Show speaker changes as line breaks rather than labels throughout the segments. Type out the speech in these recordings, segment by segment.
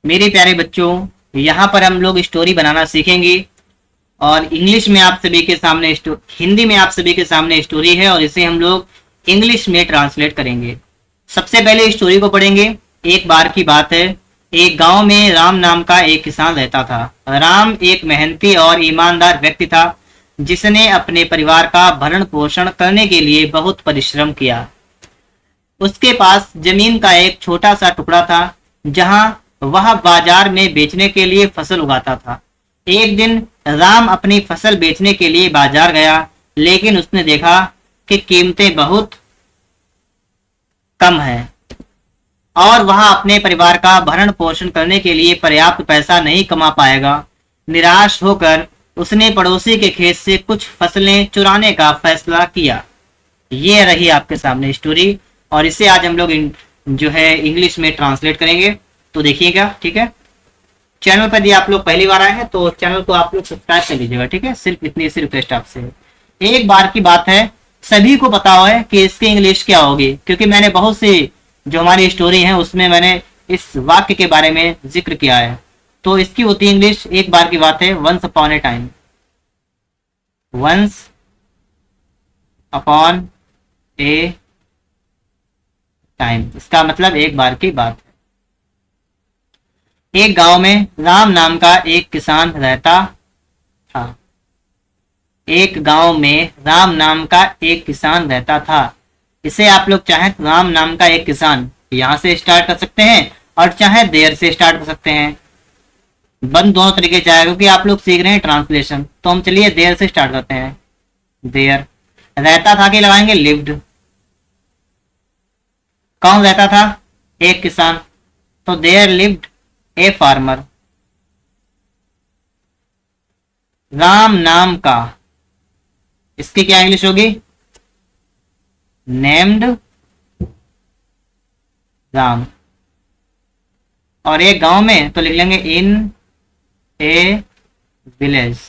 मेरे प्यारे बच्चों, यहाँ पर हम लोग स्टोरी बनाना सीखेंगे। और इंग्लिश में आप सभी के सामने हिंदी में आप सभी के सामने स्टोरी है और इसे हम लोग इंग्लिश में ट्रांसलेट करेंगे। सबसे पहले स्टोरी को पढ़ेंगे। एक बार की बात है, एक गांव में राम नाम का एक किसान रहता था। राम एक मेहनती और ईमानदार व्यक्ति था, जिसने अपने परिवार का भरण पोषण करने के लिए बहुत परिश्रम किया। उसके पास जमीन का एक छोटा सा टुकड़ा था, जहां वह बाजार में बेचने के लिए फसल उगाता था। एक दिन राम अपनी फसल बेचने के लिए बाजार गया, लेकिन उसने देखा कि कीमतें बहुत कम हैं और वह अपने परिवार का भरण पोषण करने के लिए पर्याप्त पैसा नहीं कमा पाएगा। निराश होकर उसने पड़ोसी के खेत से कुछ फसलें चुराने का फैसला किया। ये रही आपके सामने स्टोरी और इसे आज हम लोग जो है इंग्लिश में ट्रांसलेट करेंगे। तो देखिएगा, ठीक है। चैनल पर यदि आप लोग पहली बार आए हैं तो चैनल को आप लोग सब्सक्राइब कर लीजिएगा, ठीक है। सिर्फ इतनी सी रिक्वेस्ट आपसे है। एक बार की बात है, सभी को पता है कि इसकी इंग्लिश क्या होगी, क्योंकि मैंने बहुत सी जो हमारी स्टोरी है उसमें मैंने इस वाक्य के बारे में जिक्र किया है। तो इसकी होती है इंग्लिश, एक बार की बात है, once upon a time. Once upon a time, इसका मतलब एक बार की बात है। एक गांव में राम नाम का एक किसान रहता था। एक गांव में राम नाम का एक किसान रहता था। इसे आप लोग चाहे तो राम नाम का एक किसान यहां से स्टार्ट कर सकते हैं और चाहे देर से स्टार्ट कर सकते हैं। बंद दोनों तरीके चाहे, क्योंकि आप लोग सीख रहे हैं ट्रांसलेशन। तो हम चलिए देर से स्टार्ट करते हैं। देर, रहता था कि लगाएंगे लिव्ड। कौन रहता था? एक किसान। तो there lived a farmer. Ram नाम का, इसकी क्या इंग्लिश होगी? नेम्ड राम। और एक गांव में तो लिख लेंगे इन ए विलेज।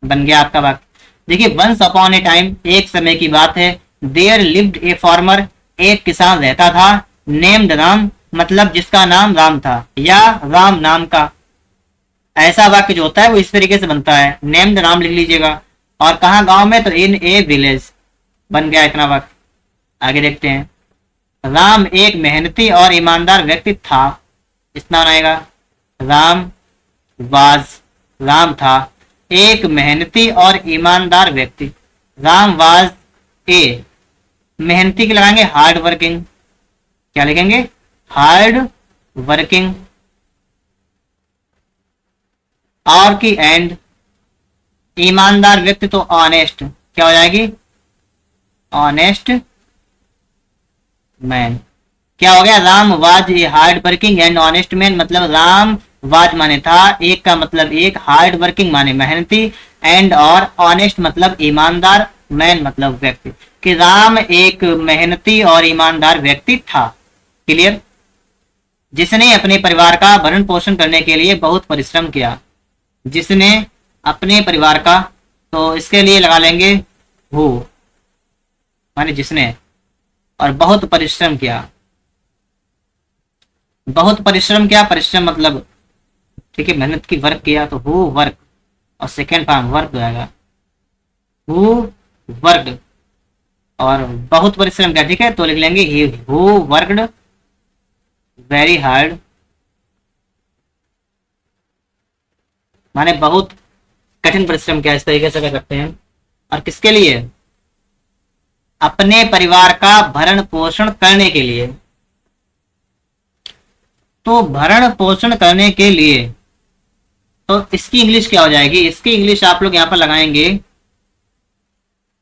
बन गया आपका वाक्य। देखिए, वंस अपॉन ए टाइम, एक समय की बात है। देयर लिव्ड ए फार्मर, एक किसान रहता था। नेम्ड राम, मतलब जिसका नाम राम था या राम नाम का। ऐसा वाक्य जो होता है वो इस तरीके से बनता है, नेम्ड राम लिख लीजिएगा। और कहा गांव में? तो इन ए विलेज। बन गया इतना वाक्य। आगे देखते हैं। राम एक मेहनती और ईमानदार व्यक्ति था। इतना बनाएगा। राम वाज, राम था एक मेहनती और ईमानदार व्यक्ति। राम वाज ए, मेहनती के लगाएंगे हार्ड वर्किंग। क्या लिखेंगे? Hard working. और की एंड, ईमानदार व्यक्ति तो ऑनेस्ट, क्या हो जाएगी? Honest man. क्या हो गया? Ram was a hard working and honest man, मतलब राम वाज माने था, एक का मतलब एक, हार्ड वर्किंग माने मेहनती, एंड और ऑनेस्ट मतलब ईमानदार, मैन मतलब व्यक्ति। कि राम एक मेहनती और ईमानदार व्यक्ति था। क्लियर? जिसने अपने परिवार का भरण पोषण करने के लिए बहुत परिश्रम किया। जिसने अपने परिवार का, तो इसके लिए लगा लेंगे हु, माने जिसने, और बहुत परिश्रम किया। बहुत परिश्रम किया, परिश्रम मतलब ठीक है, मेहनत की, वर्क किया तो हु वर्क, और सेकेंड फॉर्म वर्क हो जाएगा, हु वर्कड। और बहुत परिश्रम किया, ठीक है, तो लिख लेंगे he who worked very hard, माने बहुत कठिन परिश्रम किया, इस तरीके से कर सकते हैं। और किसके लिए? अपने परिवार का भरण पोषण करने के लिए। तो भरण पोषण करने के लिए, तो इसकी इंग्लिश क्या हो जाएगी? इसकी इंग्लिश आप लोग यहां पर लगाएंगे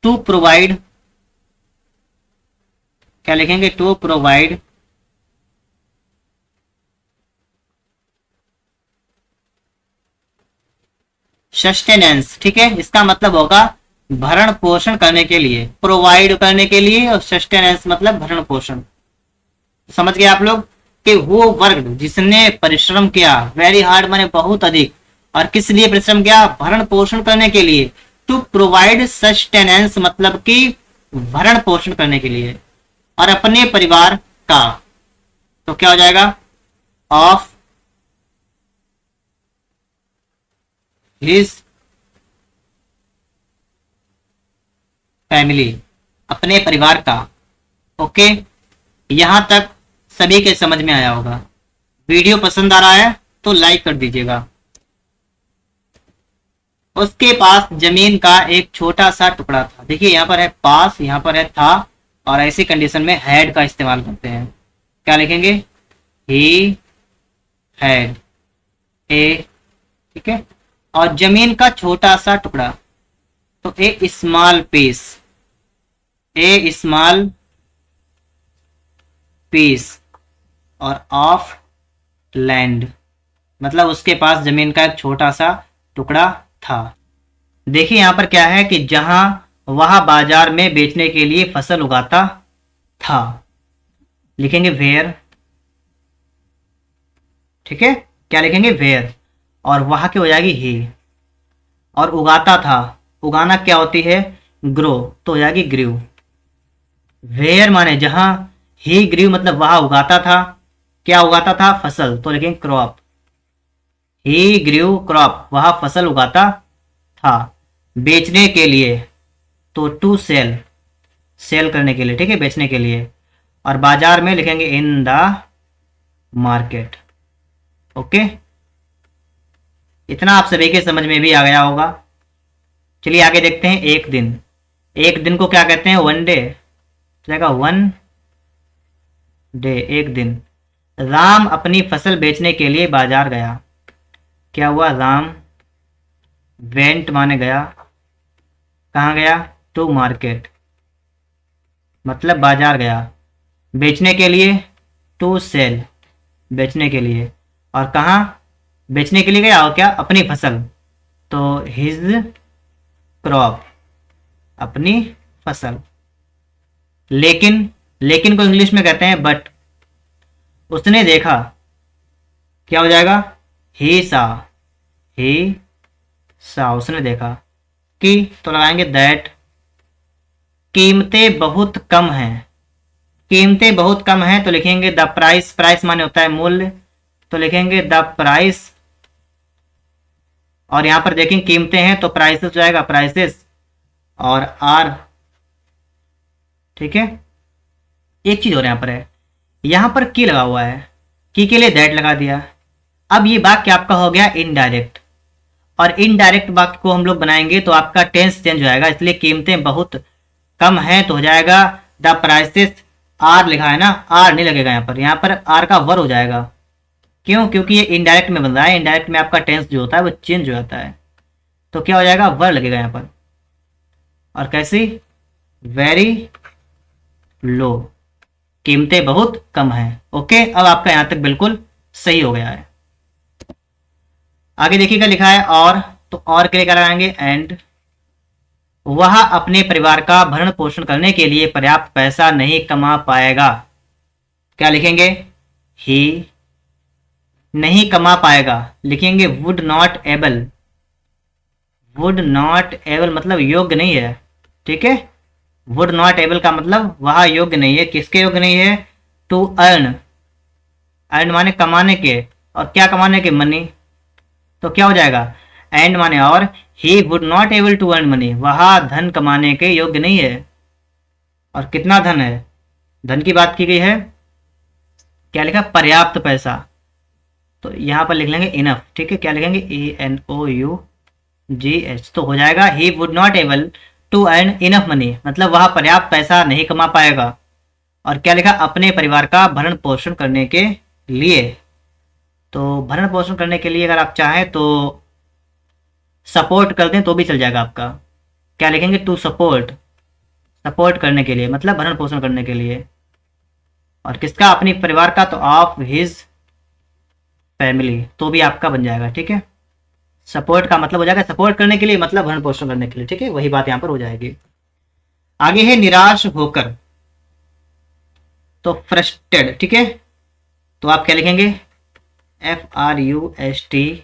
टू प्रोवाइड। क्या लिखेंगे? टू प्रोवाइड सस्टेनेंस, ठीक है। इसका मतलब होगा भरण पोषण करने के लिए, प्रोवाइड करने के लिए, और सस्टेनेंस मतलब भरण पोषण। समझ गए आप लोग? कि वो वर्क, जिसने परिश्रम किया, वेरी हार्ड माने बहुत अधिक, और किस लिए परिश्रम किया? भरण पोषण करने के लिए। टू प्रोवाइड सस्टेनेंस मतलब कि भरण पोषण करने के लिए, और अपने परिवार का, तो क्या हो जाएगा? ऑफ हिज फैमिली, अपने परिवार का। ओके, यहां तक सभी के समझ में आया होगा। वीडियो पसंद आ रहा है तो लाइक कर दीजिएगा। उसके पास जमीन का एक छोटा सा टुकड़ा था। देखिए यहाँ पर है पास, यहाँ पर है था, और ऐसी कंडीशन में हैड का इस्तेमाल करते हैं। क्या लिखेंगे? ही हैड ए, ठीक है। और जमीन का छोटा सा टुकड़ा, तो ए स्मॉल पीस, ए स्मॉल पीस, और ऑफ लैंड, मतलब उसके पास जमीन का एक छोटा सा टुकड़ा था। देखिए यहां पर क्या है कि जहां वह बाजार में बेचने के लिए फसल उगाता था, लिखेंगे वेयर, ठीक है। क्या लिखेंगे? वेयर, और वहां की हो जाएगी ही, और उगाता था, उगाना क्या होती है? ग्रो, तो हो जाएगी ग्रीव। वेयर माने जहां, ही ग्रीव मतलब वहां उगाता था। क्या उगाता था? फसल, तो लिखेंगे क्रॉप। ही ग्रीव क्रॉप, वहां फसल उगाता था। बेचने के लिए, तो टू सेल, सेल करने के लिए, ठीक है, बेचने के लिए। और बाजार में लिखेंगे इन द मार्केट। ओके, इतना आप सभी के समझ में भी आ गया होगा। चलिए आगे देखते हैं। एक दिन, एक दिन को क्या कहते हैं? वन डे, जाएगा वन डे, एक दिन। राम अपनी फसल बेचने के लिए बाजार गया। क्या हुआ? राम वेंट माने गया, कहाँ गया? टू मार्केट, मतलब बाजार गया। बेचने के लिए, टू सेल, बेचने के लिए। और कहाँ बेचने के लिए गया? और क्या? अपनी फसल, तो हिज क्रॉप, अपनी फसल। लेकिन, लेकिन को इंग्लिश में कहते हैं बट। उसने देखा, क्या हो जाएगा? ही सा, ही सा, उसने देखा। कि, तो लगाएंगे दैट, कीमतें बहुत कम हैं। कीमतें बहुत कम हैं, तो लिखेंगे द प्राइस, प्राइस माने होता है मूल्य, तो लिखेंगे द प्राइस। और यहां पर देखेंगे कीमतें हैं, तो प्राइसेस हो जाएगा प्राइसेस, और आर, ठीक है। एक चीज और यहां पर है, यहां पर की लगा हुआ है, की के लिए दैट लगा दिया। अब ये वाक्य आपका हो गया इनडायरेक्ट, और इनडायरेक्ट वाक्य को हम लोग बनाएंगे तो आपका टेंस चेंज हो जाएगा। इसलिए कीमतें बहुत कम हैं, तो हो जाएगा द प्राइसेस आर, लिखा है ना, आर नहीं लगेगा यहाँ पर, यहाँ पर आर का वर हो जाएगा। क्यों? क्योंकि ये इनडायरेक्ट में बन रहा है। इनडायरेक्ट में आपका टेंस जो होता है वो चेंज हो जाता है, तो क्या हो जाएगा? वर लगेगा यहाँ पर। और कैसी? वेरी लो, कीमतें बहुत कम हैं। ओके, अब आपका यहां तक बिल्कुल सही हो गया है। आगे देखिएगा, लिखा है और, तो और के लिए क्या लगाएंगे? एंड वह अपने परिवार का भरण पोषण करने के लिए पर्याप्त पैसा नहीं कमा पाएगा। क्या लिखेंगे? ही नहीं कमा पाएगा, लिखेंगे would not able. Would not able मतलब योग्य नहीं है, ठीक है। वुड नॉट एबल का मतलब वह योग्य नहीं है। किसके योग्य नहीं है? टू अर्न, अर्न माने कमाने के, और क्या कमाने के? मनी, तो क्या हो जाएगा? एंड माने और, he would not able to earn money, वह धन कमाने के योग्य नहीं है। और कितना धन है? धन की बात की गई है। क्या लिखा? पर्याप्त पैसा, तो यहां पर लिख लेंगे इनफ, ठीक है। क्या लिखेंगे? ENOUGH, तो हो जाएगा he would not able to earn enough money, मतलब वह पर्याप्त पैसा नहीं कमा पाएगा। और क्या लिखा? अपने परिवार का भरण पोषण करने के लिए, तो भरण पोषण करने के लिए अगर आप चाहें तो सपोर्ट कर दें तो भी चल जाएगा आपका। क्या लिखेंगे? टू सपोर्ट, सपोर्ट करने के लिए, मतलब भरण पोषण करने के लिए। और किसका? अपने परिवार का, तो ऑफ हिज फैमिली, तो भी आपका बन जाएगा, ठीक है। सपोर्ट का मतलब हो जाएगा सपोर्ट करने के लिए, मतलब भरण पोषण करने के लिए, ठीक है, वही बात यहां पर हो जाएगी। आगे है निराश होकर, तो फ्रस्ट्रेटेड, ठीक है। तो आप क्या लिखेंगे? FRUSTRATED,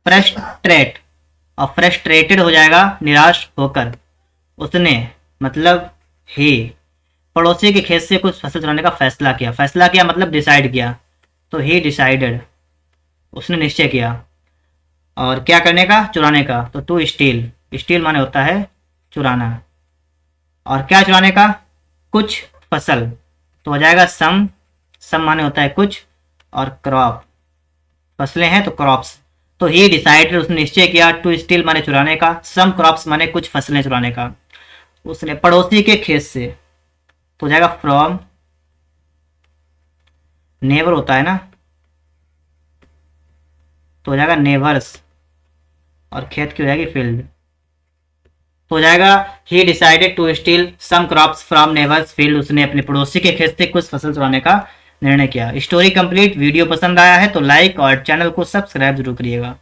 फ्रस्ट्रेट, और फ्रस्ट्रेटेड हो जाएगा निराश होकर। उसने मतलब ही पड़ोसी के खेत से कुछ फसल चुराने का फैसला किया। फैसला किया मतलब डिसाइड किया, तो ही डिसाइडेड, उसने निश्चय किया। और क्या करने का? चुराने का। तो टू स्टील, स्टील माने होता है चुराना। और क्या चुराने का? कुछ फसल, तो हो जाएगा सम। सम माने होता है कुछ, और क्रॉप, फसलें हैं तो क्रॉप्स। तो ही डिसाइडेड, उसने निश्चय किया, टू स्टील माने चुराने का, सम क्रॉप्स माने कुछ फसलें चुराने का। उसने पड़ोसी के खेत से, तो हो जाएगा फ्रॉम, नेबर होता है ना, तो हो जाएगा नेबर्स, और खेत की हो जाएगी फील्ड, तो हो जाएगा he decided to steal some crops from neighbours field. उसने अपने पड़ोसी के खेत से कुछ फसल चुराने का निर्णय किया। Story complete. वीडियो पसंद आया है तो लाइक और चैनल को सब्सक्राइब जरूर करिएगा।